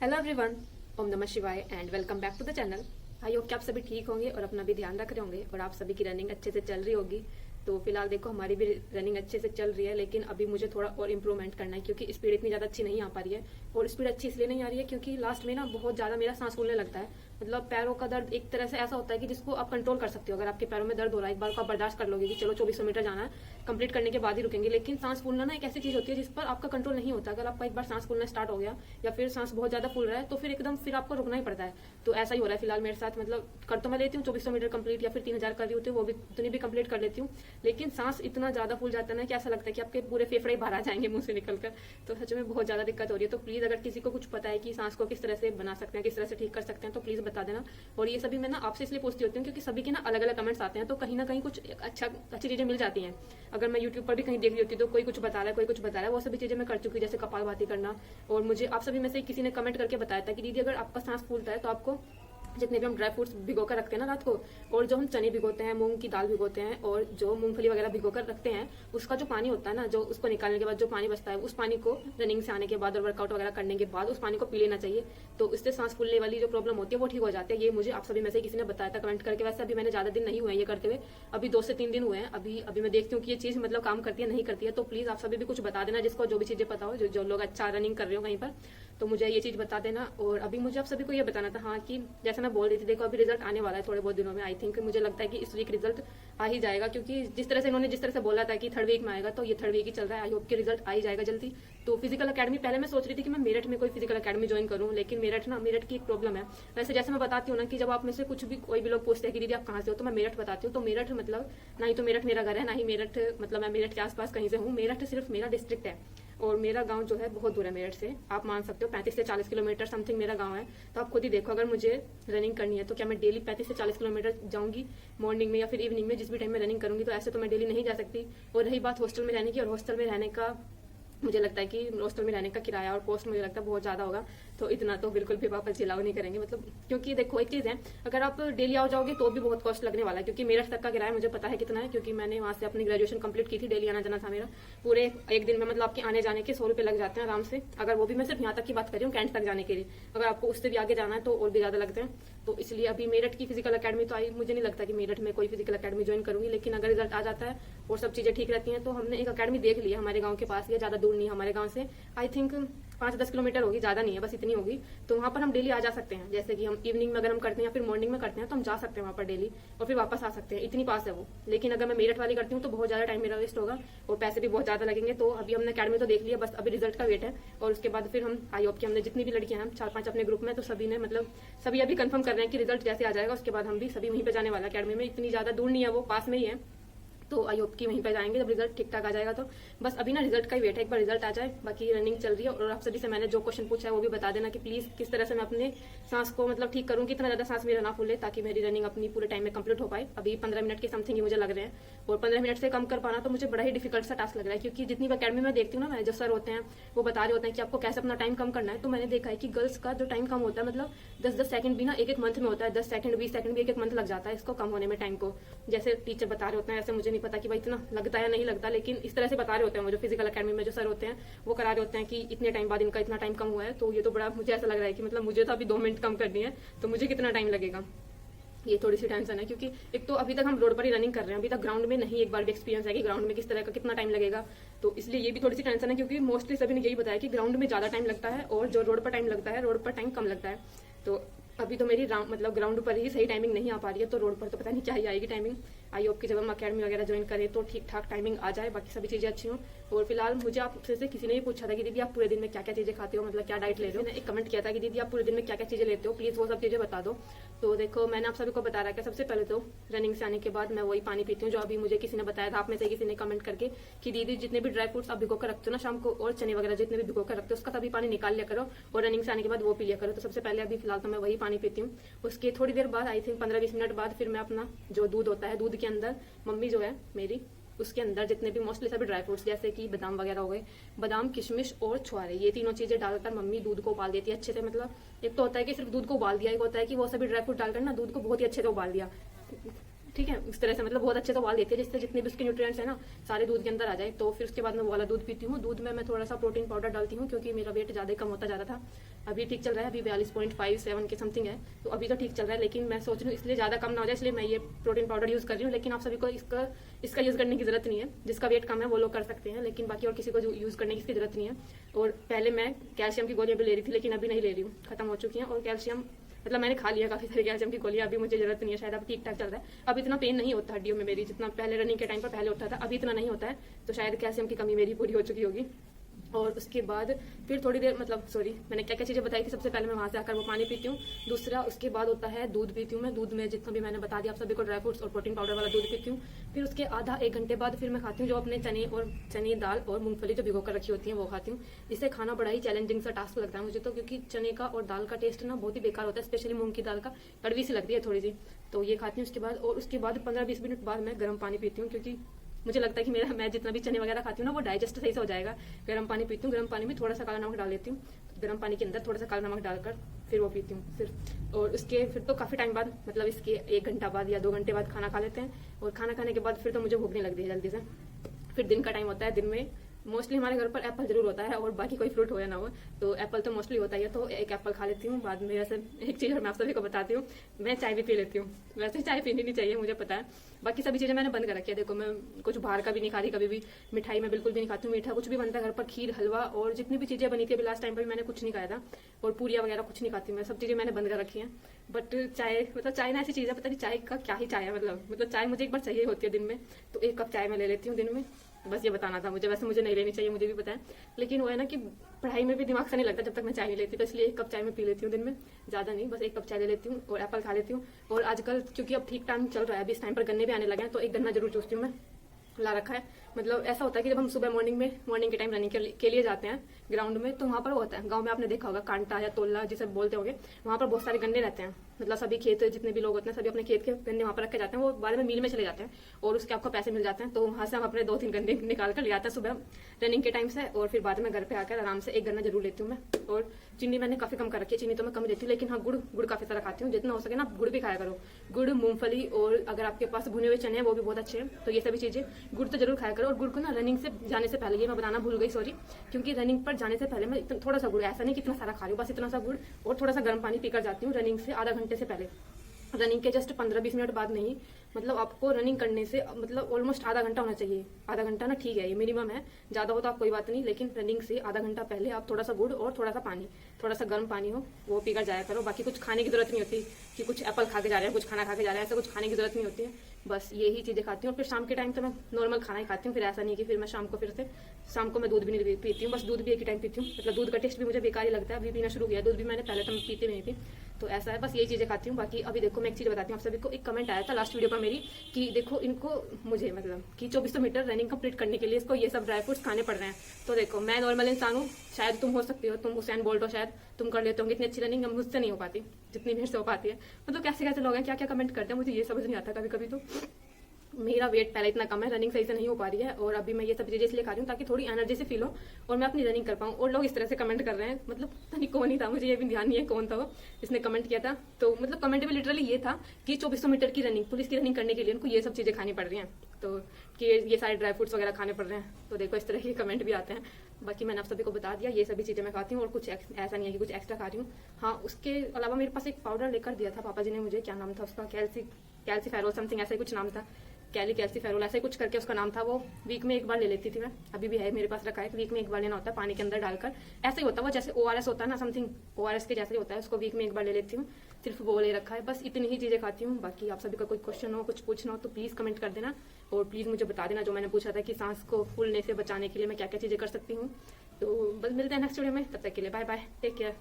Hello everyone, ओम नमः शिवाय and welcome back to the channel. I hope कि आप सभी ठीक होंगे और अपना भी ध्यान रख रहे होंगे और आप सभी की रनिंग अच्छे से चल रही होगी। तो फिलहाल देखो हमारी भी रनिंग अच्छे से चल रही है, लेकिन अभी मुझे थोड़ा और इम्प्रूवमेंट करना है क्योंकि स्पीड इतनी ज़्यादा अच्छी नहीं आ पा रही है। और स्पीड अच्छी इसलिए नहीं आ रही है क्योंकि लास्ट में ना बहुत ज़्यादा मेरा सांस फूलने लगता है। मतलब पैरों का दर्द एक तरह से ऐसा होता है कि जिसको आप कंट्रोल कर सकते हो। अगर आपके पैरों में दर्द हो रहा है, एक बार को आप बर्दाश्त कर लोगे कि चलो 2400 मीटर जाना है, कंप्लीट करने के बाद ही रुकेंगे। लेकिन सांस फूलना ना एक ऐसी चीज होती है जिस पर आपका कंट्रोल नहीं होता। अगर आपका एक बार सांस फूलना स्टार्ट हो गया या फिर सांस बहुत ज्यादा फूल रहा है तो फिर एकदम फिर आपको रुकना ही पड़ता है। तो ऐसा ही हो रहा है फिलहाल मेरे साथ। मतलब कर तो मैं लेती हूँ 2400 मीटर कंप्लीट या फिर 3000 कर रही होती हूँ, वो भी उतनी भी कंप्लीट कर लेती हूँ, लेकिन सांस इतना ज्यादा फूल जाता है ना कि ऐसा लगता है कि आपके पूरे फेफड़े बाहर आ जाएंगे मुंह से निकलकर। तो सच में बहुत ज्यादा दिक्कत हो रही है। तो प्लीज अगर किसी को कुछ पता है कि सांस को किस तरह से बना सकते हैं, किस तरह से ठीक कर सकते हैं, तो प्लीज बता देना। और ये सभी मैं ना आपसे इसलिए पूछती होती हूँ क्योंकि सभी के ना अलग अलग कमेंट्स आते हैं, तो कहीं ना कहीं कुछ अच्छी चीजें मिल जाती हैं। अगर मैं यूट्यूब पर भी कहीं देख रही होती तो कोई कुछ बता रहा है, कोई कुछ बता रहा है, वो सभी चीजें मैं कर चुकी हूँ, जैसे कपालभाति करना। और मुझे आप सभी में से किसी ने कमेंट करके बताया था कि दीदी अगर आपका सांस फूलता है तो आपको जितने भी हम ड्राई फ्रूट्स भिगो कर रखते हैं ना रात को, और जो हम चने भिगोते हैं, मूंग की दाल भिगोते हैं, और जो मूंगफली वगैरह भिगो कर रखते हैं, उसका जो पानी होता है ना, जो उसको निकालने के बाद जो पानी बचता है, उस पानी को रनिंग से आने के बाद और वर्कआउट वगैरह करने के बाद उस पानी को पी लेना चाहिए। तो इससे सांस फूलने वाली जो प्रॉब्लम होती है वो ठीक हो जाती है। ये मुझे आप सभी में से किसी ने बताया था कमेंट करके। वैसे अभी मैंने ज्यादा दिन नहीं हुए ये करते हुए, अभी 2 से 3 दिन हुए हैं। अभी अभी मैं देखती हूँ कि ये चीज मतलब काम करती है नहीं करती है। तो प्लीज आप सभी भी कुछ बता देना, जिसको जो भी चीजें पता हो, जो लोग अच्छा रनिंग कर रहे हो कहीं पर, तो मुझे ये चीज बता देना। और अभी मुझे आप सभी को ये बताना था हाँ कि जैसे मैं बोल रही थी, देखो अभी रिजल्ट आने वाला है थोड़े बहुत दिनों में। आई थिंक मुझे लगता है कि इस वीक रिजल्ट आ ही जाएगा, क्योंकि जिस तरह से बोला था कि 3rd वीक में आएगा, तो ये 3rd वीक ही चल रहा है। आई होप कि रिजल्ट आ ही जाएगा जल्दी। तो फिजिकल अकेडमी पहले मैं सोच रही थी कि मैं मेरठ में कोई फिजिकल अकेडमी ज्वाइन करूं, लेकिन मेरठ की एक प्रॉब्लम है। वैसे जैसे मैं बताती हूँ ना कि जब आप में से कुछ भी कोई भी लोग पूछते हैं कि दीदी आप कहाँ से हो, तो मैं मेरठ बताती हूँ। तो मेरठ मतलब ना ही तो मेरठ मेरा घर है, ना ही मेरठ मतलब मैं मेरठ के आसपास कहीं से हूँ। मेरठ सिर्फ मेरा डिस्ट्रिक्ट है और मेरा गांव जो है बहुत दूर है मेरठ से। आप मान सकते हो 35 से 40 किलोमीटर समथिंग मेरा गांव है। तो आप खुद ही देखो, अगर मुझे रनिंग करनी है तो क्या मैं डेली 35 से 40 किलोमीटर जाऊंगी मॉर्निंग में या फिर इवनिंग में, जिस भी टाइम में रनिंग करूंगी? तो ऐसे तो मैं डेली नहीं जा सकती। और रही बात हॉस्टल में रहने की, और हॉस्टल में रहने का मुझे लगता है कि हॉस्टल में रहने का किराया और कॉस्ट मुझे लगता है बहुत ज्यादा होगा। तो इतना तो बिल्कुल भी वापस जिलाव नहीं करेंगे। मतलब क्योंकि देखो एक चीज है, अगर आप डेली आओ जाओगे तो भी बहुत कॉस्ट लगने वाला है, क्योंकि मेरठ तक का किराया मुझे पता है कितना है, क्योंकि मैंने वहां से अपनी ग्रेजुएशन कंप्लीट की थी। डेली आना जाना था मेरा। पूरे एक दिन में मतलब आपके आने जाने के 100 रुपए लग जाते हैं आराम से। अगर वो भी मैं सिर्फ यहाँ तक की बात कर रही हूँ, कैंट तक जाने के लिए। अगर आपको उससे भी आगे जाना है तो और भी ज्यादा लगते हैं। तो इसलिए अभी मेरठ की फिजिकल अकेडमी तो आई, मुझे नहीं लगता कि मेरठ में कोई फिजिकल अकेडमी ज्वाइन करूंगी। लेकिन अगर रिजल्ट आ जाता है और सब चीजें ठीक रहती हैं तो हमने एक अकेडमी देख ली है हमारे गाँव के पास ही, ज्यादा दूर नहीं है हमारे गाँव से। आई थिंक 5-10 किलोमीटर होगी, ज्यादा नहीं है, बस इतनी होगी। तो वहां पर हम डेली आ जा सकते हैं। जैसे कि हम इवनिंग में अगर हम करते हैं या फिर मॉर्निंग में करते हैं तो हम जा सकते हैं वहां पर डेली और फिर वापस आ सकते हैं, इतनी पास है वो। लेकिन अगर मैं मेरठ वाली करती हूँ तो बहुत ज्यादा टाइम मेरा वेस्ट होगा और पैसे भी बहुत ज्यादा लगेंगे। तो अभी हमने अकेडमी तो देख लिया, बस अभी रिजल्ट का वेट है। और उसके बाद फिर हम आई होप कि हमने जितनी भी लड़कियां हैं, हम 4-5 अपने ग्रुप में, तो सभी ने मतलब सभी अभी कंफर्म कर रहे हैं कि रिजल्ट जैसे आ जाएगा उसके बाद हम भी सभी वहीं पे जाने वाला अकेडमी में। इतनी ज्यादा दूर नहीं है, वो पास में ही है। तो आई होप कि वहीं पे जाएंगे जब रिजल्ट ठीक ठाक आ जाएगा। तो बस अभी ना रिजल्ट का ही वेट है, एक बार रिजल्ट आ जाए। बाकी रनिंग चल रही है। और आप सभी से मैंने जो क्वेश्चन पूछा है वो भी बता देना कि प्लीज किस तरह से मैं अपने सांस को मतलब ठीक करूँ कि इतना ज्यादा सांस मेरा ना फूले, ताकि मेरी रनिंग अपनी पूरे टाइम में कंप्लीट हो पाए। अभी 15 मिनट के समथिंग ही मुझे लग रहे हैं, और 15 मिनट से कम कर पाना तो मुझे बड़ा ही डिफिकल्ट सा टास्क लग रहा है। क्योंकि जितनी भी अकेडमी में देखती हूँ ना, मैं जो सर होते हैं वो बता रहे होते हैं कि आपको कैसे अपना टाइम कम करना है। तो मैंने देखा है कि गर्ल्स का जो टाइम कम होता है, मतलब 10-10 सेकंड भी ना एक मंथ में होता है। 10 सेकंड 20 सेकंड भी एक मंथ लग जाता है इसको कम होने में टाइम को। जैसे टीचर बता रहे होते हैं, ऐसे मुझे नहीं पता कि भाई इतना लगता है नहीं लगता, लेकिन इस तरह से बता रहे होते हैं वो जो फिजिकल अकेडमी में जो सर होते हैं वो करा रहे होते हैं कि इतने टाइम बाद इनका इतना टाइम कम हुआ है। तो ये तो बड़ा मुझे ऐसा लग रहा है कि मतलब मुझे तो अभी 2 मिनट कम करनी है, तो मुझे कितना टाइम लगेगा, ये थोड़ी सी टेंशन है। क्योंकि एक तो अभी तक हम रोड पर ही रनिंग कर रहे हैं, अभी तक ग्राउंड में नहीं एक बार भी एक्सपीरियंस है कि ग्राउंड में किस तरह का कितना टाइम लगेगा। तो इसलिए ये भी थोड़ी सी टेंशन है, क्योंकि मोस्टली सभी ने यही बताया कि ग्राउंड में ज्यादा टाइम लगता है और जो रोड पर टाइम लगता है, रोड पर टाइम कम लगता है। तो अभी तो मेरी मतलब ग्राउंड पर ही सही टाइमिंग नहीं आ पा रही है, तो रोड पर तो पता नहीं क्या ही आएगी टाइमिंग। आई होप कि जब हम अकेडमी वगैरह ज्वाइन करें तो ठीक ठाक टाइमिंग आ जाए, बाकी सभी चीजें अच्छी हों। और फिलहाल मुझे आपसे से किसी ने भी पूछा था कि दीदी आप पूरे दिन में क्या क्या चीजें खाते हो, मतलब क्या डाइट ले रहे हो। मैंने एक कमेंट किया था कि दीदी आप पूरे दिन में क्या क्या चीजें लेते हो, प्लीज वो सब चीजें बता दो। तो देखो मैंने आप सभी को बता रखा है, सबसे पहले तो रनिंग से आने के बाद मैं वही पानी पीती हूँ जो अभी मुझे किसी ने बताया था, आप में से किसी ने कमेंट करके कि दीदी जितने भी ड्राई फ्रूट्स आप भिगो कर रखते हो ना शाम को, और चने वगैरह जितने भी भिगो कर रखते हो, उसका तभी पानी निकाल लिया करो और रनिंग से आने के बाद वो पी लिया करो। तो सबसे पहले अभी फिलहाल तो मैं वही पानी पीती हूँ। उसके थोड़ी देर बाद आई थिंक 15-20 मिनट बाद फिर मैं अपना जो दूध होता है, दूध के अंदर मम्मी जो है मेरी, उसके अंदर जितने भी मोस्टली सभी ड्राई फ्रूट्स जैसे कि बादाम वगैरह हो गए, बादाम किशमिश और छुआरे, ये तीनों चीजें डालकर मम्मी दूध को उबाल देती है अच्छे से। मतलब एक तो होता है कि सिर्फ दूध को उबाल दिया, एक होता है कि वो सभी ड्राई फ्रूट डालकर ना दूध को बहुत ही अच्छे से उबाल दिया। ठीक है, इस तरह से मतलब बहुत अच्छे से उबाल देती है जिससे जितने भी उसके न्यूट्रिएंट्स है ना सारे दूध के अंदर आ जाए। तो फिर उसके बाद मैं वो वाला दूध पीती हूँ। दूध में मैं थोड़ा सा प्रोटीन पाउडर डालती हूँ क्योंकि मेरा वेट ज्यादा कम होता जा रहा था। अभी ठीक चल रहा है, अभी 42.57 के समथिंग है, तो अभी तो ठीक चल रहा है। लेकिन मैं सोच रही हूँ इसलिए ज़्यादा कम ना हो जाए, इसलिए मैं ये प्रोटीन पाउडर यूज़ कर रही हूँ। लेकिन आप सभी को इसका यूज़ करने की जरूरत नहीं है, जिसका वेट कम है वो लोग कर सकते हैं, लेकिन बाकी और किसी को यूज़ करने की इसकी जरूरत नहीं है। और पहले मैं कैल्शियम की गोलियां भी ले रही थी, लेकिन अभी नहीं ले रही हूँ, खत्म हो चुकी हैं। और कैल्शियम मतलब मैंने खा लिया काफी सारी कैल्शियम की गोलियां, अभी मुझे जरूरत नहीं है, शायद अब ठीक ठाक चल रहा है। अब इतना पेन नहीं होता हड्डियों में मेरी, जितना पहले रनिंग के टाइम पर पहले होता था, अभी इतना नहीं होता है। तो शायद कैल्शियम की कमी मेरी पूरी हो चुकी होगी। और उसके बाद फिर थोड़ी देर मतलब मैंने क्या क्या चीज़ें बताई थी। सबसे पहले मैं वहाँ से आकर वो पानी पीती हूँ। दूसरा उसके बाद होता है दूध पीती हूँ मैं। दूध में जितना भी मैंने बता दिया आप सभी को, ड्राई फ्रूट्स और प्रोटीन पाउडर वाला दूध पीती हूँ। फिर उसके आधा एक घंटे बाद फिर मैं खाती हूँ जो अपने चने दाल और मूंगफली जो भिगो कर रखी होती है वो खाती हूँ। इसे खाना बड़ा ही चैलेंजिंग सा टास्क लगता है मुझे तो, क्योंकि चने का और दाल का टेस्ट ना बहुत ही बेकार होता है, स्पेशली मूंग की दाल का कड़वी सी लगती है थोड़ी सी। तो ये खाती हूँ उसके बाद। और उसके बाद 15-20 मिनट बाद मैं गर्म पानी पीती हूँ, क्योंकि मुझे लगता है कि मैं जितना भी चने वगैरह खाती हूँ ना वो डाइजेस्ट सही से हो जाएगा। गर्म पानी पीती हूँ, गर्म पानी में थोड़ा सा काला नमक डाल लेती हूँ, गर्म पानी के अंदर थोड़ा सा काला नमक डालकर फिर वो पीती हूँ फिर। और उसके फिर तो काफ़ी टाइम बाद, मतलब इसके 1 घंटा बाद या 2 घंटे बाद खाना खा लेते हैं। और खाना खाने के बाद फिर तो मुझे भूख नहीं लगती है जल्दी से। फिर दिन का टाइम होता है, दिन में मोस्टली हमारे घर पर एप्पल जरूर होता है, और बाकी कोई फ्रूट हो या ना हो, तो एप्पल तो मोस्टली होता ही है। तो एक एप्पल खा लेती हूँ। बाद में वैसे एक चीज़ और मैं आप सभी को बताती हूँ, मैं चाय भी पी लेती हूँ। वैसे चाय पीनी नहीं चाहिए मुझे पता है, बाकी सभी चीज़ें मैंने बंद कर रखी है। देखो मैं कुछ बाहर का भी नहीं खा रही, कभी भी मिठाई मैं बिल्कुल भी नहीं खाती हूँ। मीठा कुछ भी बनता है घर पर, खीर हलवा और जितनी भी चीज़ें बनी थी अभी लास्ट टाइम पर भी मैंने कुछ नहीं खाया था। और पूरियाँ वगैरह कुछ नहीं खाती मैं, सब चीज़ें मैंने बंद कर रखी हैं। बट चाय मतलब चाय ना ऐसी चीज़ है, पता नहीं चाय का क्या ही चाय है, मतलब चाय मुझे एक बार चाहिए होती है दिन में, तो 1 कप चाय मैं ले लेती हूँ दिन में। बस ये बताना था मुझे। वैसे मुझे नहीं लेनी चाहिए, मुझे भी पता है, लेकिन वो है ना कि पढ़ाई में भी दिमाग से नहीं लगता जब तक मैं चाय नहीं लेती, तो इसलिए 1 कप चाय मैं पी लेती हूँ दिन में, ज़्यादा नहीं, बस 1 कप चाय ले लेती हूँ और एप्पल खा लेती हूँ। और आजकल क्योंकि अब ठीक टाइम चल रहा है, अभी इस टाइम पर गन्ने भी आने लगे हैं, तो एक गन्ना जरूर चूसती हूँ मैं, ला रखा है। मतलब ऐसा होता है कि जब हम सुबह मॉर्निंग के टाइम रनिंग के लिए जाते हैं ग्राउंड में, तो वहाँ पर होता है, गांव में आपने देखा होगा कांटा या तोला जिसे बोलते होंगे, वहाँ पर बहुत सारे गन्ने रहते हैं। मतलब सभी खेत, जितने भी लोग होते हैं सभी अपने खेत के गन्ने वहाँ पर रखे जाते हैं, वो बाद में मिल में चले जाते हैं और उसके आपको पैसे मिल जाते हैं। तो वहाँ से हम अपने 2-3 गन्ने निकाल कर ले आते हैं सुबह रनिंग के टाइम से, और फिर बाद में घर पे आकर आराम से 1 गन्ना जरूर लेती हूँ मैं। और चीनी मैंने काफी कम कर रखी है, चीनी तो मैं कम लेती हूँ, लेकिन हाँ गुड़ काफी सारा खाती हूँ। जितना हो सके ना गुड़ भी खाया करो, गुड़, मूंगफली, और अगर आपके पास भुने हुए चने हैं वो भी बहुत अच्छे हैं, तो ये सभी चीजें गुड़ तो जरूर खाया करो। और गुड़ को ना रनिंग से जाने से पहले, ये मैं बताना भूल गई, सॉरी, क्योंकि रनिंग पर जाने से पहले मैं थोड़ा सा गुड़, ऐसा नहीं कितना सारा खा रही हूँ, बस इतना सा गुड़ और थोड़ा सा गर्म पानी पीकर जाती हूँ रनिंग से आधा घंटे से पहले। रनिंग के जस्ट 15-20 मिनट बाद नहीं, मतलब आपको रनिंग करने से मतलब ऑलमोस्ट आधा घंटा होना चाहिए। आधा घंटा ना ठीक है, ये मिनिमम है, ज़्यादा हो तो आप कोई बात नहीं, लेकिन रनिंग से आधा घंटा पहले आप थोड़ा सा गुड़ और थोड़ा सा पानी, थोड़ा सा गर्म पानी हो वो पीकर जाया करो। बाकी कुछ खाने की जरूरत नहीं होती कि कुछ एप्पल खा के जा रहे हैं, कुछ खाना खा के जा रहे हैं, ऐसा कुछ खाने की जरूरत नहीं होती है। बस यही चीज़ें खाती हूँ। और फिर शाम के टाइम तो मैं नॉर्मल खाना ही खाती हूँ, फिर ऐसा नहीं कि फिर मैं शाम को मैं दूध भी नहीं पीती हूँ, बस दूध भी एक ही टाइम पीती हूँ। मतलब दूध का टेस्ट भी मुझे बेकार ही लगता है, अभी पीना शुरू किया दूध भी मैंने, पहले तो मैं पीती नहीं थी। तो ऐसा है, बस यही चीज़ें खाती हूँ। बाकी अभी देखो मैं एक चीज़ बताती हूँ आप सभी को, एक कमेंट आया था लास्ट वीडियो पर मेरी कि देखो इनको मुझे मतलब कि 2400 मीटर रनिंग कंप्लीट करने के लिए इसको ये सब ड्राई फ्रूट्स खाने पड़ रहे हैं। तो देखो मैं नॉर्मल इंसान हूँ, शायद तुम हो सकती हो, तुम हुसैन बोल्ट हो, शायद तुम कर लेते होंगे इतनी अच्छी रनिंग, मुझसे नहीं हो पाती जितनी मेरे से हो पाती है। मतलब कैसे कैसे लोग हैं, क्या क्या कमेंट करते हैं, मुझे ये समझ नहीं आता कभी कभी। तो मेरा वेट पहले इतना कम है, रनिंग सही से नहीं हो पा रही है, और अभी मैं ये सब चीज़ें इसलिए खा रही हूँ ताकि थोड़ी एनर्जी से फील हो और मैं अपनी रनिंग कर पाऊँ। और लोग इस तरह से कमेंट कर रहे हैं, मतलब पता नहीं कौन ही था, मुझे ये भी ध्यान नहीं है कौन था वो जिसने कमेंट किया था। तो मतलब कमेंट में लिटरली ये था कि 2400 मीटर की रनिंग, पुलिस की रनिंग करने के लिए उनको ये सब चीज़ें खानी पड़ रही हैं, तो कि ये सारे ड्राई फ्रूट्स वगैरह खाने पड़ रहे हैं। तो देखो इस तरह के कमेंट भी आते हैं। बाकी मैंने आप सभी को बता दिया, ये सभी चीज़ें मैं खाती हूँ, और कुछ ऐसा नहीं है कि कुछ एक्स्ट्रा खा रही हूँ। हाँ, उसके अलावा मेरे पास एक पाउडर लेकर दिया था पापा जी ने मुझे, क्या नाम था उसका, कैल्सीफेरोल समथिंग ऐसा ही कुछ नाम था, कैल्सीफेरोल ऐसे कुछ करके उसका नाम था। वो वीक में 1 बार ले लेती थी मैं, अभी भी है मेरे पास रखा है, वीक में 1 बार लेना होता है पानी के अंदर डालकर। ऐसे ही होता है वो, जैसे ORS होता है ना, समथिंग ORS के जैसे ही होता है, उसको वीक में 1 बार ले लेती हूँ, सिर्फ वो ले रखा है। बस इतनी ही चीज़ें खाती हूँ। बाकी आप सभी का कोई क्वेश्चन हो, कुछ पूछना हो तो प्लीज़ कमेंट कर देना, और प्लीज़ मुझे बता देना जो मैंने पूछा था कि सांस को फूलने से बचाने के लिए मैं क्या क्या चीज़ें कर सकती हूँ। तो बस मिलते हैं नेक्स्ट वीडियो में, तब तक के लिए बाय बाय, टेक केयर।